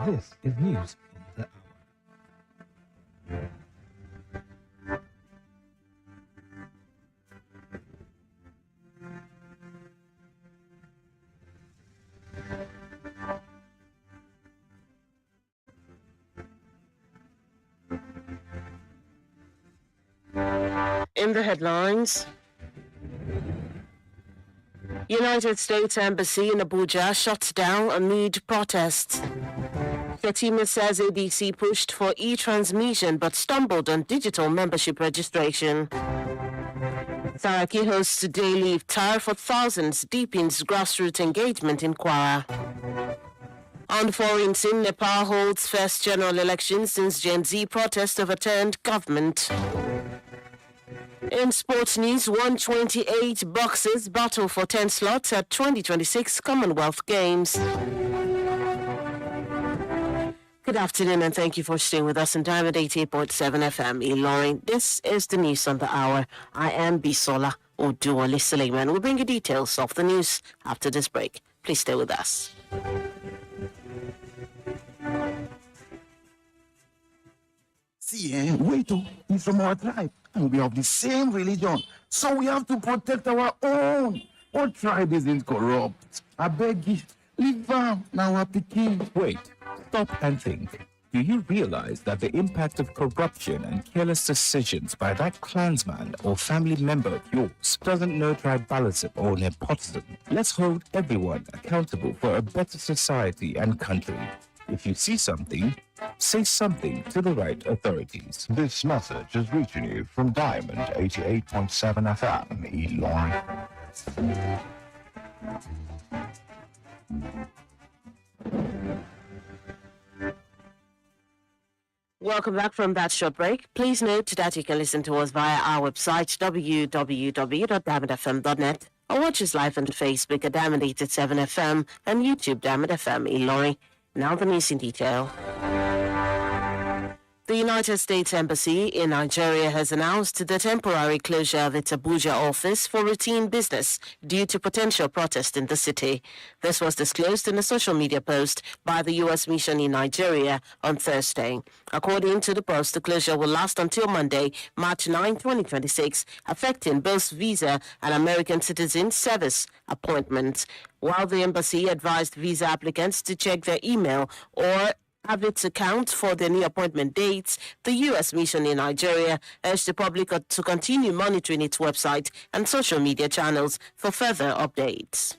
This is News on the Hour. In the headlines, United States Embassy in Abuja shut down amid protests. Shetima says ADC pushed for e-transmission but stumbled on digital membership registration. Saraki hosts daily iftar for thousands, deepens grassroots engagement in Kwara. On foreign scene, Nepal holds first general election since Gen Z protest overturned government. In sports news, 128 boxers battle for 10 slots at 2026 Commonwealth Games. Good afternoon and thank you for staying with us on Diamond 88.7 FM Ilorin. This is the news on the hour. I am Bisola Oduwale Suleiman. We'll bring you details of the news after this break. Please stay with us. See, wait, he's from our tribe, and we have the same religion, so we have to protect our own. Our tribe isn't corrupt. I beg you, leave them now, our Peking. Wait, stop and think. Do you realize that the impact of corruption and careless decisions by that clansman or family member of yours doesn't know tribalism or nepotism? Let's hold everyone accountable for a better society and country. If you see something, say something to the right authorities. This message is reaching you from Diamond 88.7 FM, Ilorin. Welcome back from that short break. Please note that you can listen to us via our website, www.diamondfm.net, or watch us live on Facebook at Diamond 87 FM and YouTube Diamond FM Ilorin. Now the news in detail. The United States Embassy in Nigeria has announced the temporary closure of its Abuja office for routine business due to potential protest in the city. This was disclosed in a social media post by the U.S. mission in Nigeria on Thursday. According to the post, the closure will last until Monday, March 9, 2026, affecting both visa and American citizen service appointments, while the embassy advised visa applicants to check their email or have its account for the new appointment dates. The U.S. mission in Nigeria urged the public to continue monitoring its website and social media channels for further updates.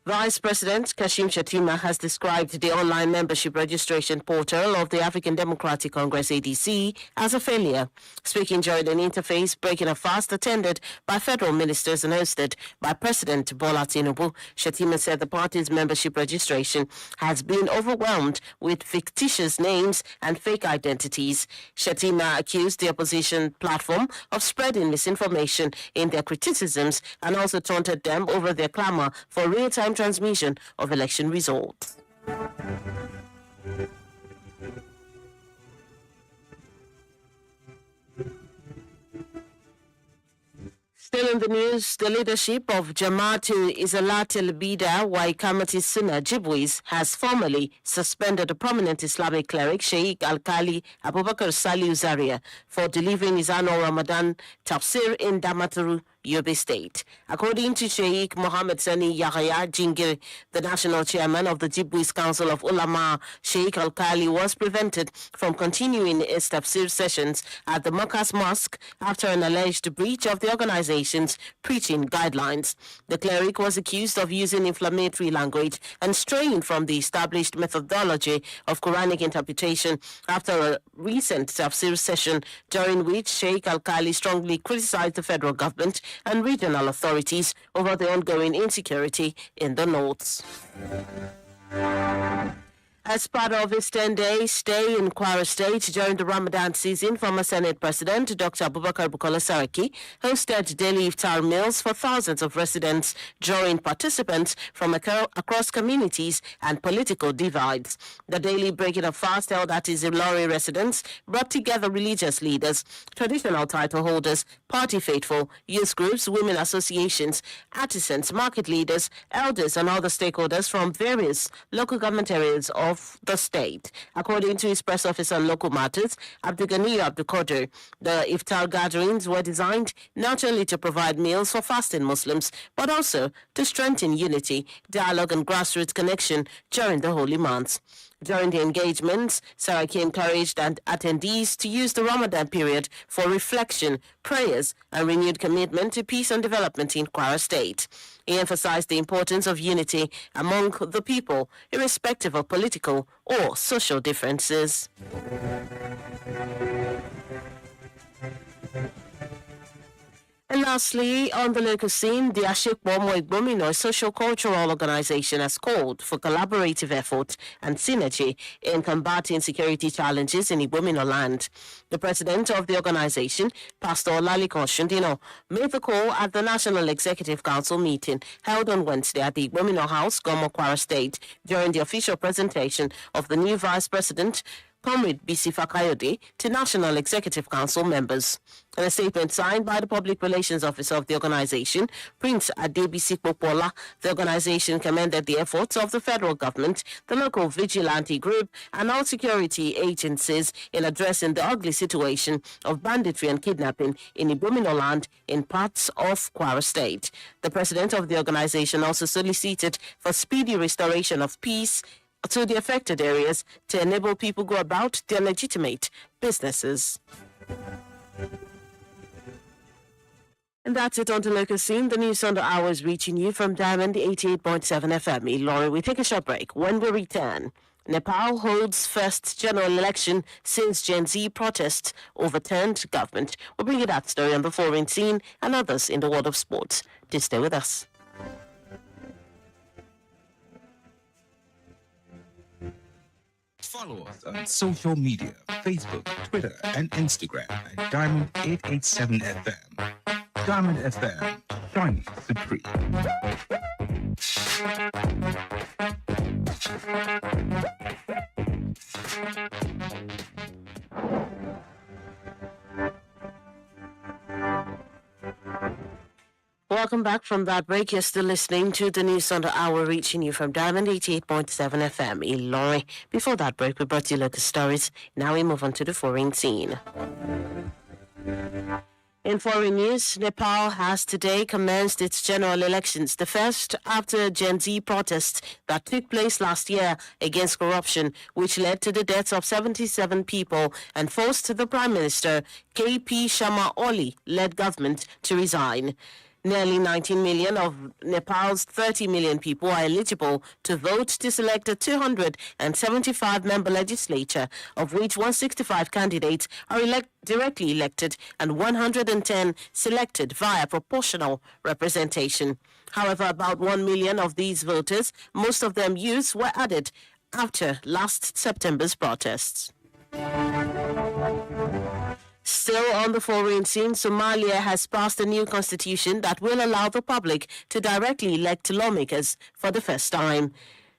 Vice President Kashim Shettima has described the online membership registration portal of the African Democratic Congress ADC as a failure. Speaking during an interface breaking a fast attended by federal ministers and hosted by President Bola Tinubu, Shettima said the party's membership registration has been overwhelmed with fictitious names and fake identities. Shettima accused the opposition platform of spreading misinformation in their criticisms and also taunted them over their clamor for real-time transmission of election results. Still in the news, the leadership of Jamaatul Izalatul Bida Waikamati Sunnah Jibwis has formally suspended a prominent Islamic cleric, Sheikh Al-Kali Abubakar Saliu Zaria, for delivering his annual Ramadan tafsir in Damaturu, Yobe State. According to Sheikh Mohammed Sani Yahya Jingir, the national chairman of the Jibwis Council of Ulama, Sheikh Al-Kali was prevented from continuing his tafsir sessions at the Makkah's Mosque after an alleged breach of the organization's preaching guidelines. The cleric was accused of using inflammatory language and straying from the established methodology of Quranic interpretation after a recent tafsir session during which Sheikh Al-Kali strongly criticized the federal government and regional authorities over the ongoing insecurity in the north. As part of his 10-day stay in Kwara State during the Ramadan season, former Senate President Dr. Abubakar Bukola Saraki hosted daily iftar meals for thousands of residents, drawing participants from across communities and political divides. The daily breaking of fast held at his Ilorin residence brought together religious leaders, traditional title holders, party faithful, youth groups, women associations, artisans, market leaders, elders, and other stakeholders from various local government areas of the state. According to his press officer on local matters, Abdulghani Abdulkadir, the iftar gatherings were designed not only to provide meals for fasting Muslims, but also to strengthen unity, dialogue, and grassroots connection during the holy months. During the engagements, Saraki encouraged attendees to use the Ramadan period for reflection, prayers, and renewed commitment to peace and development in Kwara State. He emphasized the importance of unity among the people, irrespective of political or social differences. And lastly, on the local scene, the Ashikbomo Igbomino social-cultural organization has called for collaborative effort and synergy in combating security challenges in Igbomino land. The president of the organization, Pastor Laliko Shundino, made the call at the National Executive Council meeting held on Wednesday at the Igbomino House, Gomo, Kwara State, during the official presentation of the new vice president, Comrade Bisi Fakayode, to National Executive Council members. In a statement signed by the Public Relations Officer of the organization, Prince Adebisi Popola, the organization commended the efforts of the federal government, the local vigilante group, and all security agencies in addressing the ugly situation of banditry and kidnapping in Igbomino land in parts of Kwara State. The president of the organization also solicited for speedy restoration of peace to the affected areas to enable people go about their legitimate businesses. And that's it on the local scene. The news on the hour is reaching you from Diamond 88.7 FM. Ilorin, we take a short break. When we return, Nepal holds first general election since Gen Z protests overturned government. We'll bring you that story on the foreign scene and others in the world of sports. Just stay with us. Follow us on social media, Facebook, Twitter, and Instagram at Diamond 887 FM. Diamond FM, shining supreme. Welcome back from that break. You're still listening to the news on the hour, reaching you from Diamond 88.7 FM, Ilorin. Before that break, we brought you local stories. Now we move on to the foreign scene. In foreign news, Nepal has today commenced its general elections, the first after Gen Z protests that took place last year against corruption, which led to the deaths of 77 people and forced the Prime Minister, K.P. Sharma Oli-led government to resign. Nearly 19 million of Nepal's 30 million people are eligible to vote to select a 275-member legislature, of which 165 candidates are directly elected and 110 selected via proportional representation. However, about 1 million of these voters, most of them youths, were added after last September's protests. Still on the foreign scene, Somalia has passed a new constitution that will allow the public to directly elect lawmakers for the first time.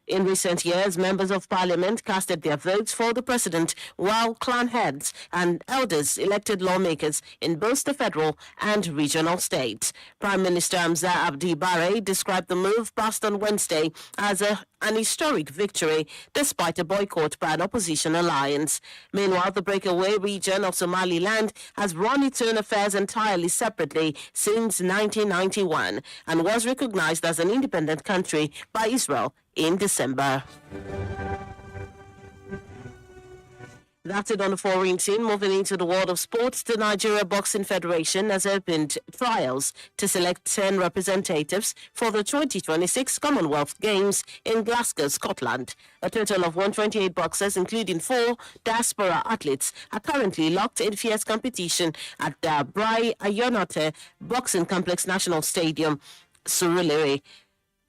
In recent years, members of parliament casted their votes for the president, while clan heads and elders elected lawmakers in both the federal and regional states. Prime Minister Hamza Abdi Bare described the move passed on Wednesday as an historic victory, despite a boycott by an opposition alliance. Meanwhile, the breakaway region of Somaliland has run its own affairs entirely separately since 1991 and was recognized as an independent country by Israel in December. That's it on the foreign scene. Moving into the world of sports, the Nigeria Boxing Federation has opened trials to select 10 representatives for the 2026 Commonwealth Games in Glasgow, Scotland. A total of 128 boxers, including 4 diaspora athletes, are currently locked in fierce competition at the Brai Ayonote Boxing Complex National Stadium, Surulere.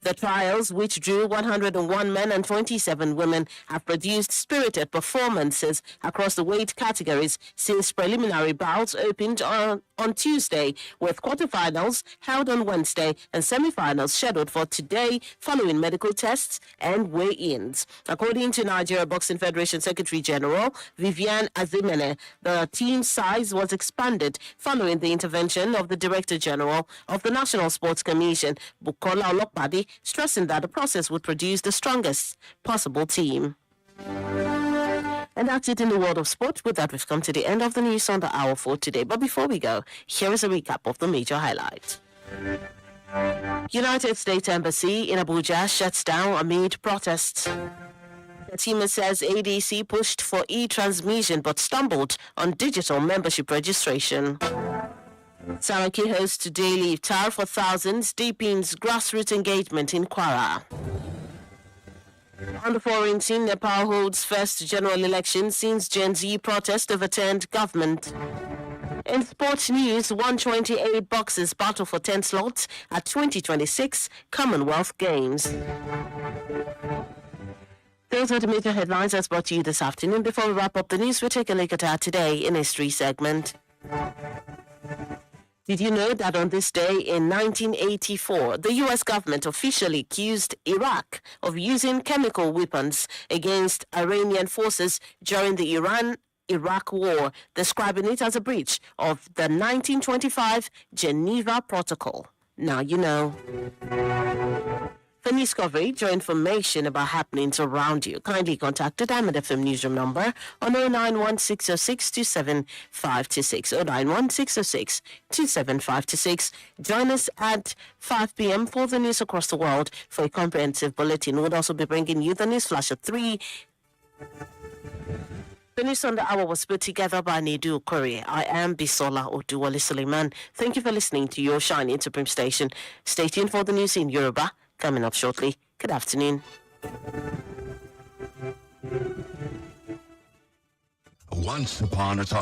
The trials, which drew 101 men and 27 women, have produced spirited performances across the weight categories since preliminary bouts opened on Tuesday, with quarterfinals held on Wednesday and semifinals scheduled for today following medical tests and weigh-ins. According to Nigeria Boxing Federation Secretary General Vivian Azimene, the team size was expanded following the intervention of the Director General of the National Sports Commission, Bukola Olopade, stressing that the process would produce the strongest possible team. And that's it in the world of sport. With that, we've come to the end of the news on the hour for today. But before we go, here is a recap of the major highlights. United States Embassy in Abuja shuts down amid protests. Fatima says ADC pushed for e-transmission but stumbled on digital membership registration. Saraki hosts daily iftar for thousands, deepens grassroots engagement in Kwara. On the foreign scene, Nepal holds first general election since Gen Z protest overturned government. In sports news, 128 boxers battle for 10 slots at 2026 Commonwealth Games. Those are the major headlines that's brought to you this afternoon. Before we wrap up the news, we'll take a look at our Today in History segment. Did you know that on this day in 1984, the U.S. government officially accused Iraq of using chemical weapons against Iranian forces during the Iran-Iraq War, describing it as a breach of the 1925 Geneva Protocol? Now you know. For news coverage or information about happenings around you, kindly contact the Diamond FM newsroom number on 091-606-27526, 091-606-27526. Join us at 5 p.m. for the news across the world for a comprehensive bulletin. We'll also be bringing you the news flash at 3. The news on the hour was put together by Iroyin Ekunrere. I am Bisola Oduwale Suleiman. Thank you for listening to your Shining Supreme station. Stay tuned for the news in Yoruba. Coming up shortly. Good afternoon. Once upon a time.